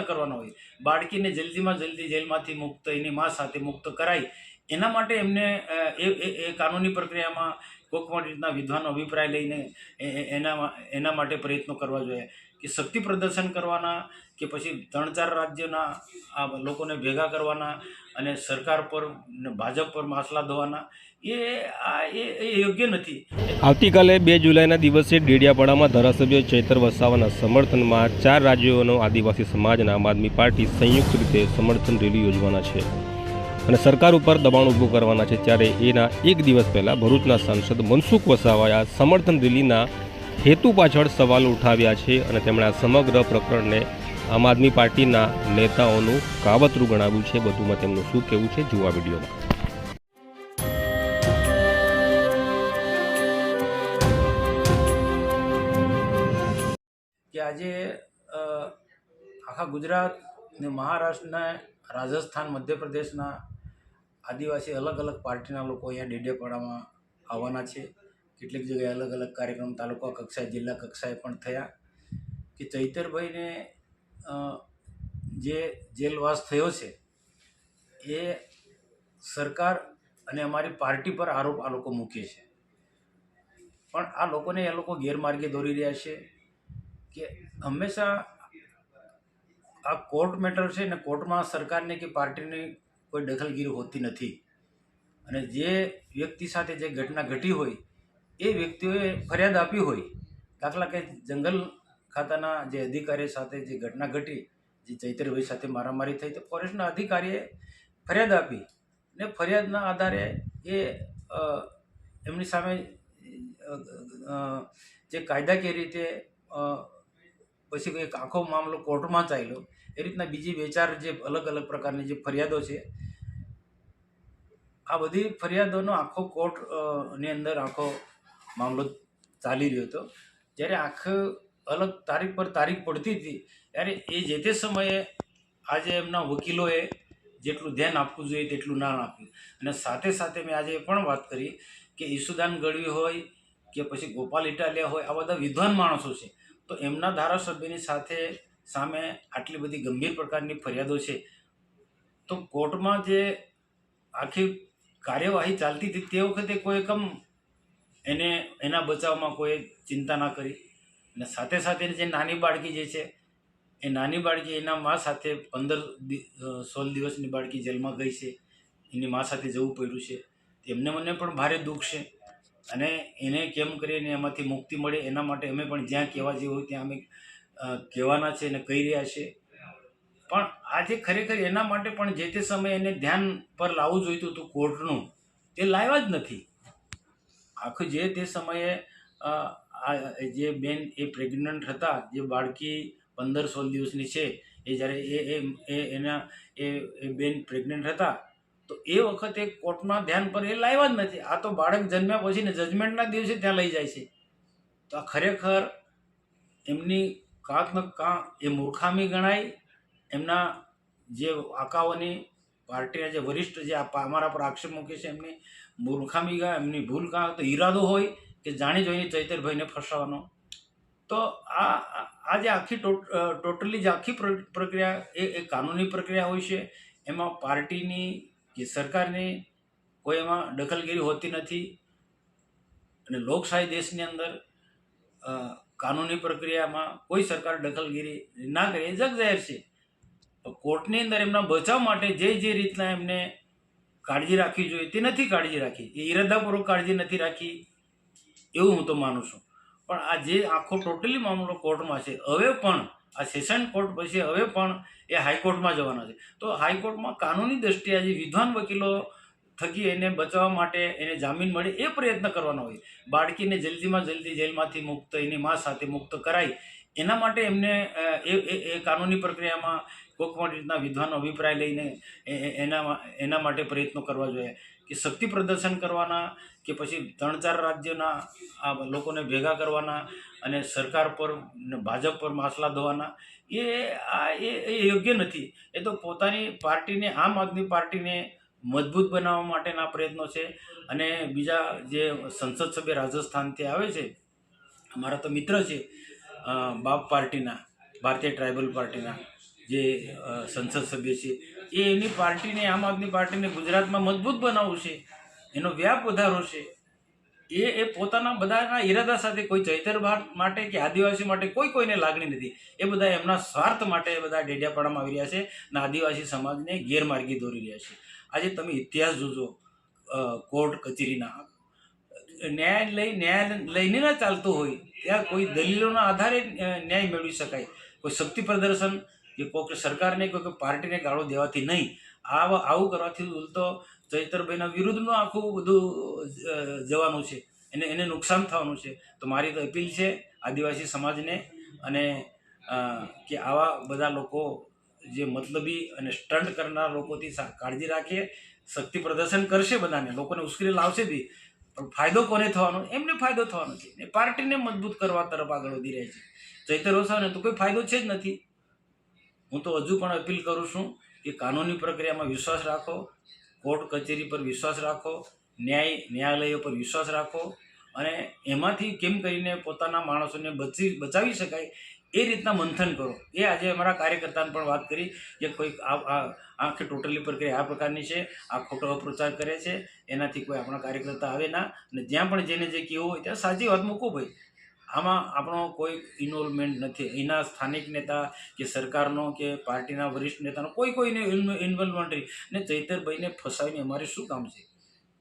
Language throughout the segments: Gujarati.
કરવાનો હોય, બાળકીને જલ્દીમાં જલ્દી જેલમાંથી મુક્ત એની મા સાથે મુક્ત કરાય એના માટે એમને એ કાનૂની પ્રક્રિયામાં કોઈક રીતના વિદ્વાનો અભિપ્રાય લઈને એના માટે પ્રયત્નો કરવા જોઈએ કે શક્તિ પ્રદર્શન કરવાના કે પછી 3-4 રાજ્યોના આ લોકોને ભેગા કરવાના અને સરકાર પર ભાજપ પર માસલા ધોવાના એ યોગ્ય નથી। આવતીકાલે 2 જુલાઈના દિવસે ડેડિયાપાડામાં ધારાસભ્ય ચૈતર વસાવાના સમર્થનમાં 4 રાજ્યોનો આદિવાસી સમાજના આમ આદમી પાર્ટી સંયુક્ત રીતે સમર્થન રેલી યોજવાના છે અને સરકાર ઉપર દબાણ ઊભું કરવાના છે। ત્યારે એના એક દિવસ પહેલાં ભરૂચના સાંસદ મનસુખ વસાવાએ આ સમર્થન રેલીના હેતુ પાછળ સવાલો ઉઠાવ્યા છે અને તેમણે આ સમગ્ર પ્રકરણને આમ આદમી પાર્ટીના નેતાઓનું કાવતરું ગણાવ્યું છે। બધુમાં તેમનું શું કહેવું છે જુઓ આ વિડીયોમાં। કે આજે આખા ગુજરાત ને મહારાષ્ટ્રના, રાજસ્થાન, મધ્યપ્રદેશના આદિવાસી અલગ અલગ પાર્ટીના લોકો અહીંયા ડેડિયાપાડામાં આવવાના છે। કેટલીક જગ્યાએ અલગ અલગ કાર્યક્રમ તાલુકા કક્ષાએ, જિલ્લા કક્ષાએ પણ થયા કે ચૈતરભાઈને જે જેલવાસ થયો છે એ સરકાર અને અમારી પાર્ટી પર આરોપ આ લોકો મૂકે છે, પણ આ લોકોને એ લોકો ગેરમાર્ગે દોરી રહ્યા છે કે હંમેશા આ કોર્ટ મેટર છે ને કોર્ટમાં સરકારની કે પાર્ટીની કોઈ દખલગીરી હોતી નથી અને જે વ્યક્તિ સાથે જે ઘટના ઘટી હોય એ વ્યક્તિઓએ ફરિયાદ આપી હોય, દાખલા કે જંગલ ખાતાના જે અધિકારી સાથે જે ઘટના ઘટી, જે ચૈતરભાઈ સાથે મારામારી થઈ, તો ફોરેસ્ટના અધિકારીએ ફરિયાદ આપી ને ફરિયાદના આધારે એ એમની સામે જે કાયદાકીય રીતે પછી એક આખો મામલો કોર્ટમાં ચાલ્યો। એ રીતના બીજી 2-4 જે અલગ અલગ પ્રકારની જે ફરિયાદો છે, આ બધી ફરિયાદોનો આખો કોર્ટની અંદર આખો મામલો ચાલી રહ્યો હતો। જ્યારે આખો અલગ તારીખ પર તારીખ પડતી હતી ત્યારે એ જે તે સમયે આજે એમના વકીલોએ જેટલું ધ્યાન આપવું જોઈએ તેટલું ના આપ્યું અને સાથે સાથે મેં આજે એ પણ વાત કરી કે ઈસુદાન ગઢવી હોય કે પછી ગોપાલ ઇટાલિયા હોય, આ બધા વિદ્વાન માણસો છે, તો એમના ધારાસભ્યની સામે આટલી બધી ગંભીર પ્રકારની ફરિયાદો છે, તો કોર્ટમાં જે આખી કાર્યવાહી ચાલતી હતી તે વખતે કોઈ એના બચાવમાં કોઈ ચિંતા ના કરી અને સાથે સાથે જે નાની બાળકી જે છે એ નાની બાળકી એના મા સાથે 15-16 દિવસની બાળકી જેલમાં ગઈ છે, એની મા સાથે જવું પડ્યું છે, એમને મને પણ ભારે દુઃખ છે અને એને કેમ કરીને એમાંથી મુક્તિ મળે એના માટે અમે પણ જ્યાં કહેવા જેવું હોય ત્યાં અમે કહેવાના છે અને કહી રહ્યા છે। પણ આજે ખરેખર એના માટે પણ જે તે સમયે એને ધ્યાન પર લાવવું જોઈતું હતું કોર્ટનું, તે લાવ્યા જ નથી। આખું જે તે સમયે જે બેન એ પ્રેગ્નન્ટ હતા, જે બાળકી 15-16 દિવસની છે, એ જ્યારે એ બેન પ્રેગ્નન્ટ હતા તો એ વખતે કોર્ટના ધ્યાન પર એ લાવ્યા જ નથી। આ તો બાળક જન્મ્યા પછી ને જજમેન્ટના દિવસે ત્યાં લઈ જાય છે, તો આ ખરેખર એમની કાંક ને કાંક એ મૂર્ખામી ગણાય। એમના જે આકાઓની પાર્ટીના જે વરિષ્ઠ જે અમારા પર આક્ષેપ મૂકે છે એમની મૂર્ખામી ગણાય, એમની ભૂલ કાં તો ઈરાદો હોય કે જાણી જોઈને ચૈતરભાઈને ફસાવવાનો। તો આ જે આખી ટોટલી જે આખી પ્રક્રિયા એ કાનૂની પ્રક્રિયા હોય છે, એમાં પાર્ટીની કે સરકારની કોઈ એમાં દખલગીરી હોતી નથી અને લોકશાહી દેશની અંદર કાનૂની પ્રક્રિયામાં કોઈ સરકાર દખલગીરી ના કરે એ જગજાહેર છે। કોર્ટની અંદર એમના બચાવ માટે જે રીતના એમને કાળજી રાખવી જોઈએ તે નથી કાળજી રાખી, એ ઈરાદાપૂર્વક કાળજી નથી રાખી એવું હું તો માનું છું। પણ આ જે આખો ટોટલી મામલો કોર્ટમાં છે, હવે પણ આ સેશન કોર્ટ પછી હવે પણ એ હાઈકોર્ટમાં જવાના છે, તો હાઈકોર્ટમાં કાનૂની દ્રષ્ટિએ જે વિદ્વાન વકીલો થકી એને બચાવવા માટે એને જામીન મળે એ પ્રયત્ન કરવાનો હોય, બાળકીને જલ્દીમાં જલ્દી જેલમાંથી મુક્ત એની મા સાથે મુક્ત કરાય એના માટે એમને એ કાનૂની પ્રક્રિયામાં કોઈક રીતના વિદ્વાનો અભિપ્રાય લઈને એના માટે પ્રયત્નો કરવા જોઈએ કે શક્તિ પ્રદર્શન કરવાના કે પછી 3-4 રાજ્યોના આ લોકોને ભેગા કરવાના અને સરકાર પર ભાજપ પર માસલા ધોવાના એ યોગ્ય નથી। એ તો પોતાની પાર્ટીને, આમ આદમી પાર્ટીને મજબૂત બનાવવા માટેના પ્રયત્નો છે। અને બીજા જે સંસદ સભ્ય રાજસ્થાનથી આવે છે, અમારા તો મિત્ર છે બાપ પાર્ટીના, ભારતીય ટ્રાઇબલ પાર્ટીના, જે સંસદ સભ્ય છે એની પાર્ટીને, આમ આદમી પાર્ટીને ગુજરાતમાં મજબૂત બનાવવું છે, એનો વ્યાપ વધારો છે. એ પોતાના બધાના ઈરાદા સાથે, કોઈ ચૈતર માટે કે આદિવાસી માટે કોઈને લાગણી નથી. એ બધા એમના સ્વાર્થ માટે બધા ડેડિયાપાડામાં આવી રહ્યા છે અને આદિવાસી સમાજને ગેરમાર્ગે દોરી રહ્યા છે. આજે તમે ઇતિહાસ જોજો, કોર્ટ કચેરીના ન્યાય લઈને ના ચાલતો હોય ત્યાં કોઈ દલીલોના આધારે ન્યાય મેળવી શકાય. કોઈ શક્તિ પ્રદર્શન કે કોઈ સરકારને કોઈ પાર્ટીને ગાળો દેવાથી નહીં. આવું કરવાથી ઉલટો ચૈતરભાઈના વિરુદ્ધનું આખું બધું જવાનું છે, એને નુકસાન થવાનું છે. તો મારી તો અપીલ છે આદિવાસી સમાજને અને કે આવા બધા લોકો જે મતલબી અને સ્ટન્ટ કરનાર લોકોથી કાળજી રાખીએ. શક્તિ પ્રદર્શન કરશે, બધાને લોકોને ઉશ્કેરી લાવશે બી, પણ ફાયદો કોને થવાનો? એમને ફાયદો થવાનો છે. એ પાર્ટીને મજબૂત કરવા તરફ આગળ વધી રહ્યા છે. ચૈતર વસાવાને તો કોઈ ફાયદો છે જ નથી. હું તો હજુ પણ અપીલ કરું છું કે કાનૂની પ્રક્રિયામાં વિશ્વાસ રાખો, કોર્ટ કચેરી પર વિશ્વાસ રાખો, ન્યાયાલયો પર વિશ્વાસ રાખો અને એમાંથી કેમ કરીને પોતાના માણસોને બચાવી શકાય એ રીતના મંથન કરો. એ આજે અમારા કાર્યકર્તાને પણ વાત કરી કે કોઈક આખી ટોટલી પ્રક્રિયા આ પ્રકારની છે, આ ખોટો અપપ્રચાર કરે છે, એનાથી કોઈ આપણા કાર્યકર્તા આવે ના, અને જ્યાં પણ જેને જે કહેવું હોય ત્યાં સાચી વાત મૂકો ભાઈ. આમાં આપણો કોઈ ઇન્વોલ્વમેન્ટ નથી. એના સ્થાનિક નેતા કે સરકારનો કે પાર્ટીના વરિષ્ઠ નેતાનો કોઈને ઇન્વોલ્વમેન્ટ નહીં. ને ચૈતરભાઈને ફસાવીને અમારે શું કામ છે?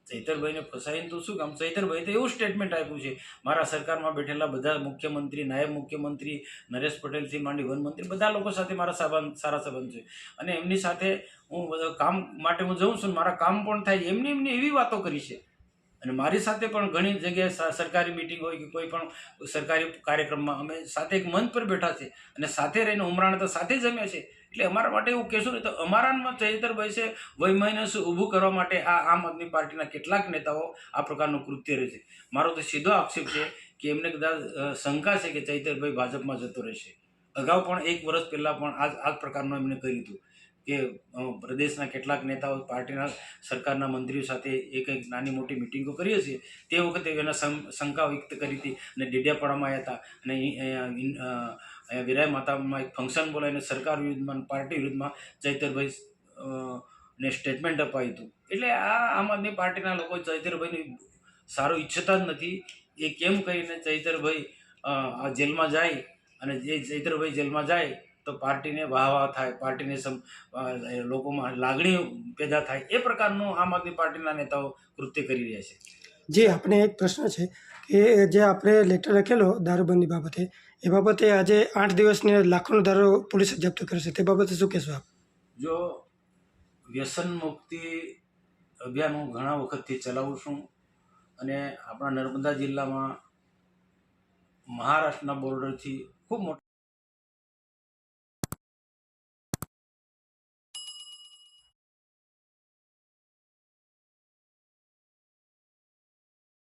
ચૈતરભાઈને ફસાવીને તો શું કામ? ચૈતરભાઈ તો એવું સ્ટેટમેન્ટ આપ્યું છે, મારા સરકારમાં બેઠેલા બધા મુખ્યમંત્રી, નાયબ મુખ્યમંત્રી, નરેશ પટેલથી માંડી વનમંત્રી, બધા લોકો સાથે મારા સારા સંબંધ છે અને એમની સાથે હું કામ માટે હું જઉં છું, મારા કામ પણ થાય. એમની એવી વાતો કરી છે. અને મારી સાથે પણ ઘણી જગ્યાએ સરકારી મિટિંગ હોય કે કોઈ પણ સરકારી કાર્યક્રમમાં અમે સાથે એક મંચ પર બેઠા છે અને સાથે રહીને ઉમરાણ તો સાથે જમ્યા છે. એટલે અમારા માટે એવું કહેશું ને તો અમારામાં ચૈતરભાઈ છે વૈમનસ્ય ઊભું કરવા માટે આ આમ આદમી પાર્ટીના કેટલાક નેતાઓ આ પ્રકારનું કૃત્ય રહે છે. મારો તો સીધો આક્ષેપ છે કે એમને કદાચ શંકા છે કે ચૈતરભાઈ ભાજપમાં જતો રહેશે. અગાઉ પણ 1 વર્ષ પહેલાં પણ આ જ પ્રકારનું એમને કર્યું હતું કે પ્રદેશના કેટલાક નેતાઓ પાર્ટીના સરકારના મંત્રીઓ સાથે એક નાની મોટી મિટિંગો કરીએ છીએ. તે વખતે એના શંકા વ્યક્ત કરી હતી અને ડેડિયાપાડામાં આવ્યા હતા અને વિરાય માતામાં એક ફંક્શન બોલાવીને સરકાર વિરુદ્ધમાં, પાર્ટી વિરુદ્ધમાં ચૈતરભાઈ ને સ્ટેટમેન્ટ અપાયું હતું. એટલે આ આમ આદમી પાર્ટીના લોકો ચૈતરભાઈની સારું ઈચ્છતા જ નથી. એ કેમ કરીને ચૈતરભાઈ જેલમાં જાય અને જે ચૈતરભાઈ જેલમાં જાય તો પાર્ટીને વાહ થાય, પાર્ટીને લોકોમાં લાગણી પેદા થાય, એ પ્રકારનું આમ આદમી પાર્ટીના નેતાઓ કૃત્ય કરી રહ્યા છે. જે આપણે એક પ્રશ્ન છે કે જે આપણે લેટર લખેલો દારૂબંધી બાબતે, એ બાબતે આજે 8 દિવસની લાખોનો દારૂ પોલીસે જપ્ત કરશે, તે બાબતે શું કહેશો આપ? જો વ્યસન મુક્તિ અભિયાન હું ઘણા વખતથી ચલાવું છું અને આપણા નર્મદા જિલ્લામાં મહારાષ્ટ્રના બોર્ડરથી ખૂબ મોટા